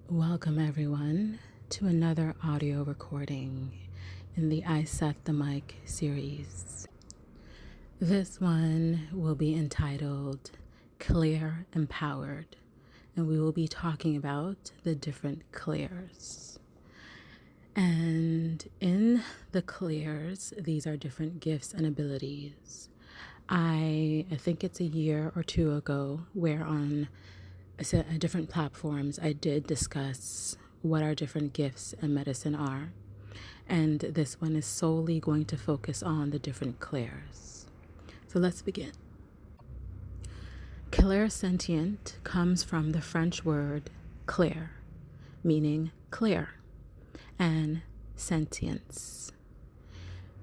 Welcome everyone to another audio recording in the IsetTheMic series. This one will be entitled Clair Empowered, and we will be talking about the different Clairs. And in the Clairs, these are different gifts and abilities. I think it's a year or two ago where on different platforms I did discuss what our different gifts and medicine are, and this one is solely going to focus on the different Clairs. So let's begin. Clair Sentient comes from the French word clair, meaning clear, and sentience,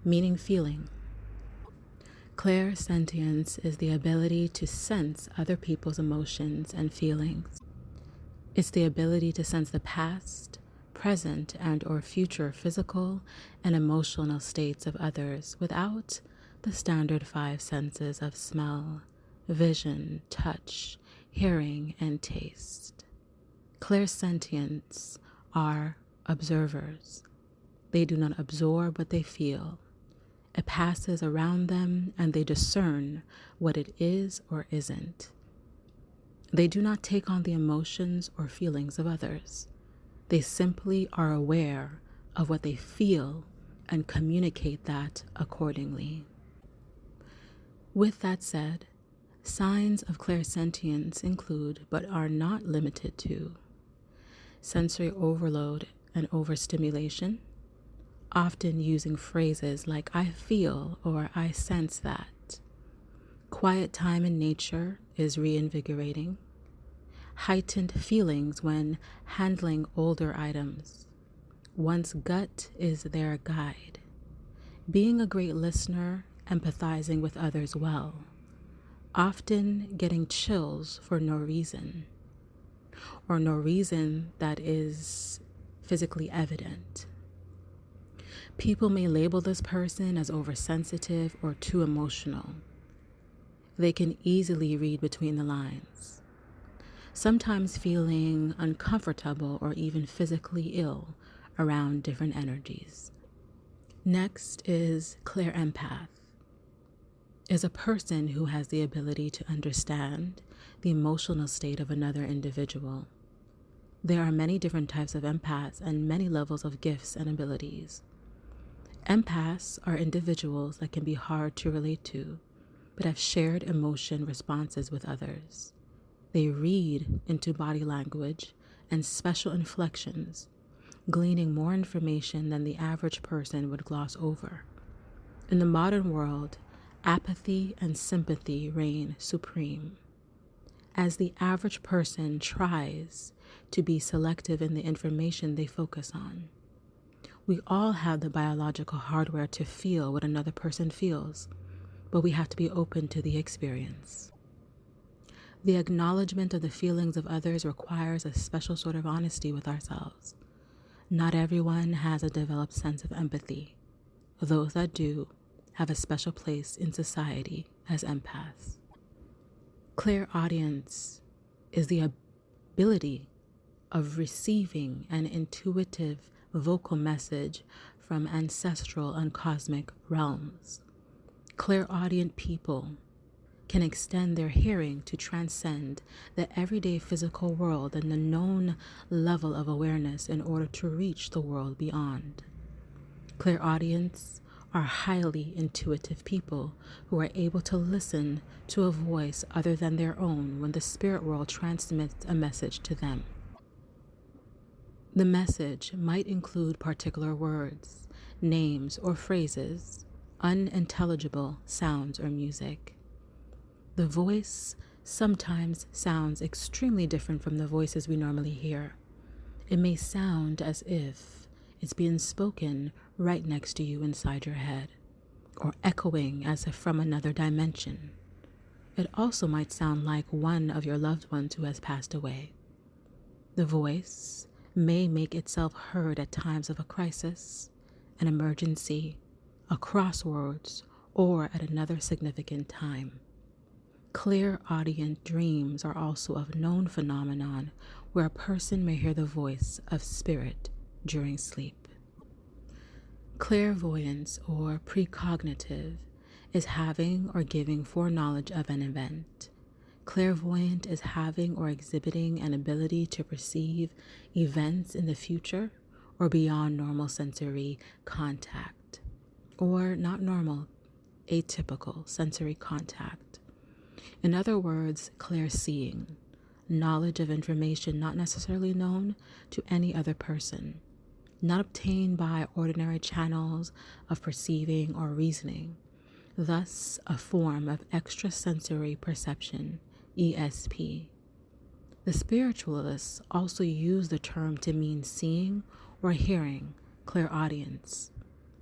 meaning feeling. Clair sentience is the ability to sense other people's emotions and feelings. It's the ability to sense the past, present, and or future physical and emotional states of others without the standard 5 senses of smell, vision, touch, hearing, and taste. Clairsentients are observers. They do not absorb what they feel. It passes around them and they discern what it is or isn't. They do not take on the emotions or feelings of others. They simply are aware of what they feel and communicate that accordingly. With that said, signs of clairsentience include, but are not limited to, sensory overload and overstimulation, often using phrases like I feel or I sense that. Quiet time in nature is reinvigorating. Heightened feelings when handling older items. One's gut is their guide. Being a great listener, empathizing with others well. Often getting chills for no reason, or no reason that is physically evident. People may label this person as oversensitive or too emotional. They can easily read between the lines, sometimes feeling uncomfortable or even physically ill around different energies. Next is Clair empath, is a person who has the ability to understand the emotional state of another individual. There are many different types of empaths and many levels of gifts and abilities. Empaths are individuals that can be hard to relate to, but have shared emotion responses with others. They read into body language and special inflections, gleaning more information than the average person would gloss over. In the modern world, apathy and sympathy reign supreme, as the average person tries to be selective in the information they focus on. We all have the biological hardware to feel what another person feels, but we have to be open to the experience. The acknowledgement of the feelings of others requires a special sort of honesty with ourselves. Not everyone has a developed sense of empathy. Those that do have a special place in society as empaths. Clairaudience is the ability of receiving an intuitive vocal message from ancestral and cosmic realms. Clairaudient people can extend their hearing to transcend the everyday physical world and the known level of awareness in order to reach the world beyond. Clairaudients are highly intuitive people who are able to listen to a voice other than their own when the spirit world transmits a message to them. The message might include particular words, names, or phrases, unintelligible sounds or music. The voice sometimes sounds extremely different from the voices we normally hear. It may sound as if it's being spoken right next to you inside your head, or echoing as if from another dimension. It also might sound like one of your loved ones who has passed away. The voice may make itself heard at times of a crisis, an emergency, a crossroads, or at another significant time. Clairaudient dreams are also a known phenomenon where a person may hear the voice of spirit during sleep. Clairvoyance, or precognitive, is having or giving foreknowledge of an event. Clairvoyant is having or exhibiting an ability to perceive events in the future or beyond normal sensory contact, or not normal, atypical sensory contact. In other words, clairseeing, knowledge of information not necessarily known to any other person, not obtained by ordinary channels of perceiving or reasoning, thus a form of extrasensory perception, ESP. The spiritualists also use the term to mean seeing or hearing, clairaudience,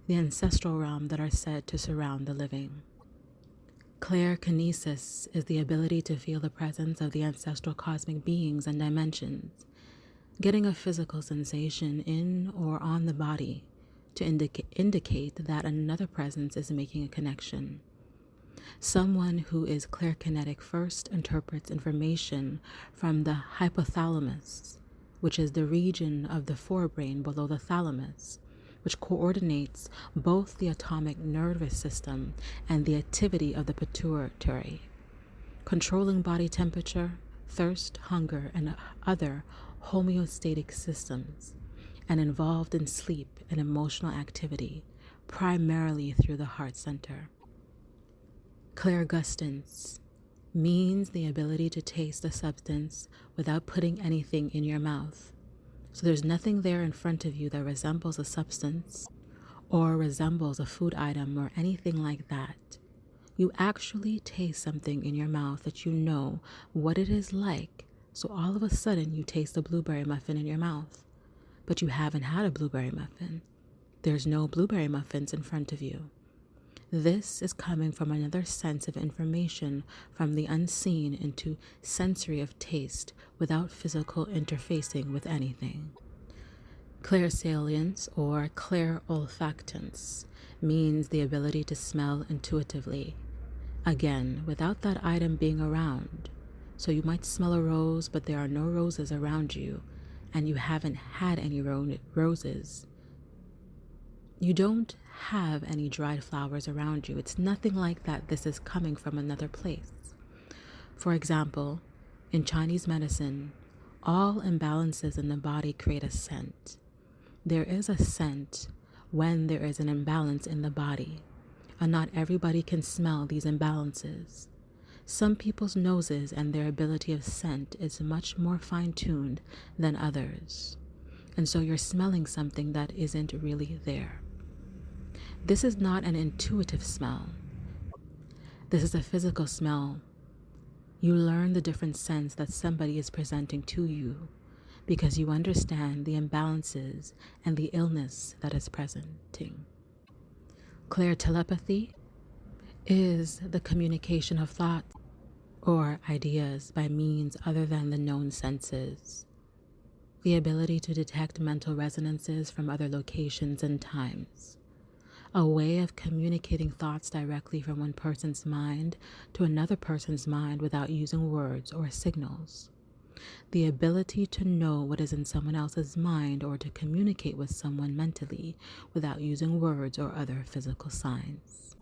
the ancestral realm that are said to surround the living. Clairkinesis is the ability to feel the presence of the ancestral cosmic beings and dimensions, getting a physical sensation in or on the body to indicate that another presence is making a connection. Someone who is clairkinetic first interprets information from the hypothalamus, which is the region of the forebrain below the thalamus, which coordinates both the atomic nervous system and the activity of the pituitary, controlling body temperature, thirst, hunger, and other homeostatic systems, and involved in sleep and emotional activity, primarily through the heart center. Clairgustance means the ability to taste a substance without putting anything in your mouth. So there's nothing there in front of you that resembles a substance or resembles a food item or anything like that. You actually taste something in your mouth that you know what it is like. So all of a sudden you taste a blueberry muffin in your mouth, but you haven't had a blueberry muffin. There's no blueberry muffins in front of you. This is coming from another sense of information from the unseen into sensory of taste without physical interfacing with anything. Clairsalience or clairolfactance means the ability to smell intuitively, again, without that item being around. So you might smell a rose, but there are no roses around you, and you haven't had any roses. You don't have any dried flowers around you. It's nothing like that. This is coming from another place. For example, in Chinese medicine, all imbalances in the body create a scent. There is a scent when there is an imbalance in the body, and not everybody can smell these imbalances. Some people's noses and their ability of scent is much more fine-tuned than others, and so you're smelling something that isn't really there. This is not an intuitive smell. This is a physical smell. You learn the different scents that somebody is presenting to you because you understand the imbalances and the illness that is presenting. Clairtelepathy is the communication of thoughts or ideas by means other than the known senses. The ability to detect mental resonances from other locations and times. A way of communicating thoughts directly from one person's mind to another person's mind without using words or signals. The ability to know what is in someone else's mind or to communicate with someone mentally without using words or other physical signs.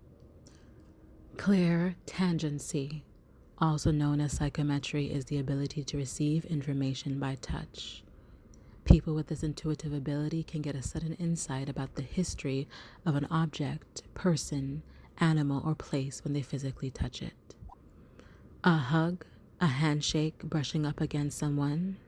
Clairtangency, also known as psychometry, is the ability to receive information by touch. People with this intuitive ability can get a sudden insight about the history of an object, person, animal, or place when they physically touch it. A hug, a handshake, brushing up against someone,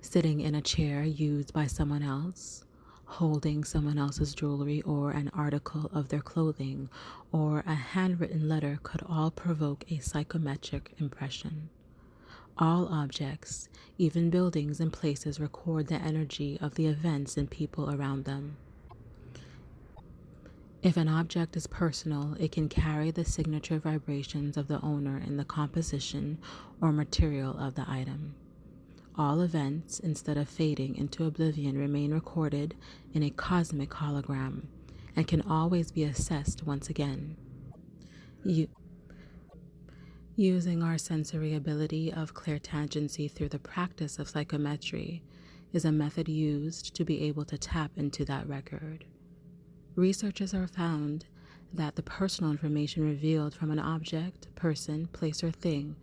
sitting in a chair used by someone else, holding someone else's jewelry or an article of their clothing, or a handwritten letter could all provoke a psychometric impression. All objects, even buildings and places, record the energy of the events and people around them. If an object is personal, it can carry the signature vibrations of the owner in the composition or material of the item. All events, instead of fading into oblivion, remain recorded in a cosmic hologram and can always be assessed once again. Using our sensory ability of clairtangency through the practice of psychometry is a method used to be able to tap into that record. Researchers have found that the personal information revealed from an object, person, place, or thing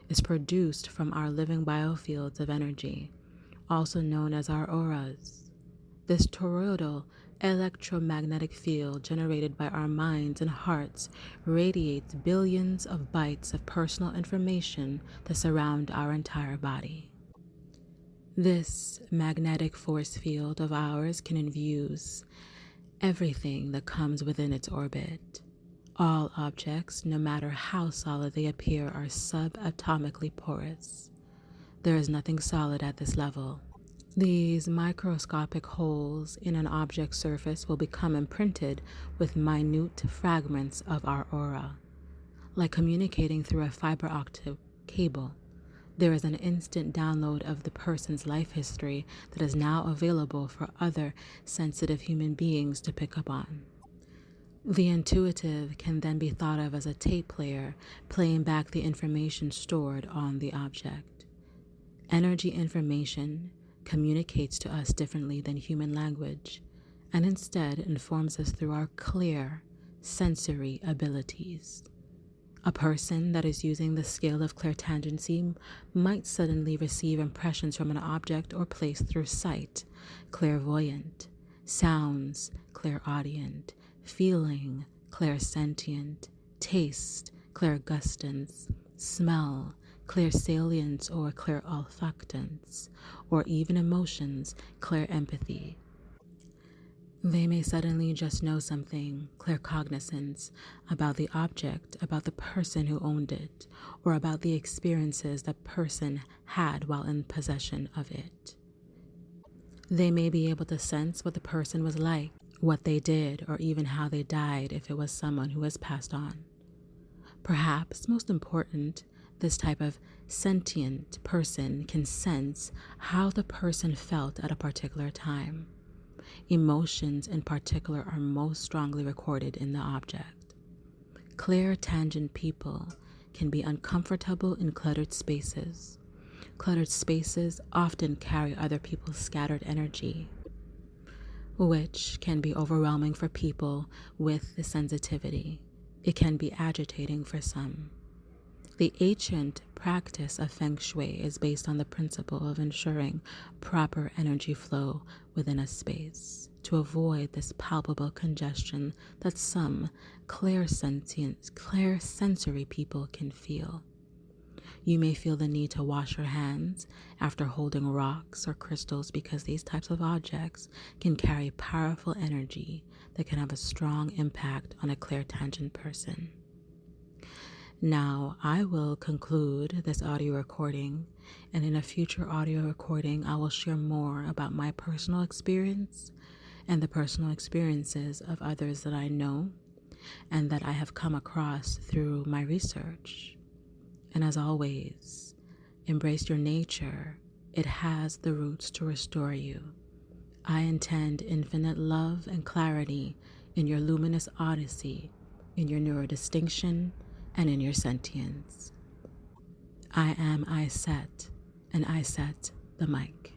is produced from our living biofields of energy, also known as our auras. This toroidal electromagnetic field generated by our minds and hearts radiates billions of bytes of personal information that surround our entire body. This magnetic force field of ours can infuse everything that comes within its orbit. All objects, no matter how solid they appear, are subatomically porous. There is nothing solid at this level. These microscopic holes in an object's surface will become imprinted with minute fragments of our aura. Like communicating through a fiber optic cable, there is an instant download of the person's life history that is now available for other sensitive human beings to pick up on. The intuitive can then be thought of as a tape player playing back the information stored on the object. Energy information communicates to us differently than human language, and instead informs us through our clear sensory abilities. A person that is using the skill of clairtangency might suddenly receive impressions from an object or place through sight, clairvoyant, sounds, clairaudient, feeling, clairsentient, taste, clairgustance, smell, clairsalience or clairolfactance, or even emotions, clairempathy. They may suddenly just know something, claircognizance, about the object, about the person who owned it, or about the experiences that person had while in possession of it. They may be able to sense what the person was like, what they did, or even how they died if it was someone who has passed on. Perhaps most important, this type of sentient person can sense how the person felt at a particular time. Emotions in particular are most strongly recorded in the object. Clairtangent people can be uncomfortable in cluttered spaces. Cluttered spaces often carry other people's scattered energy, which can be overwhelming for people with the sensitivity. It can be agitating for some. The ancient practice of Feng Shui is based on the principle of ensuring proper energy flow within a space to avoid this palpable congestion that some clairsensory people can feel. You may feel the need to wash your hands after holding rocks or crystals because these types of objects can carry powerful energy that can have a strong impact on a clairtangent person. Now, I will conclude this audio recording, and in a future audio recording, I will share more about my personal experience and the personal experiences of others that I know and that I have come across through my research. And as always, embrace your nature. It has the roots to restore you. I intend infinite love and clarity in your luminous odyssey, in your neurodistinction, and in your sentience. I am Iset, and Iset the mic.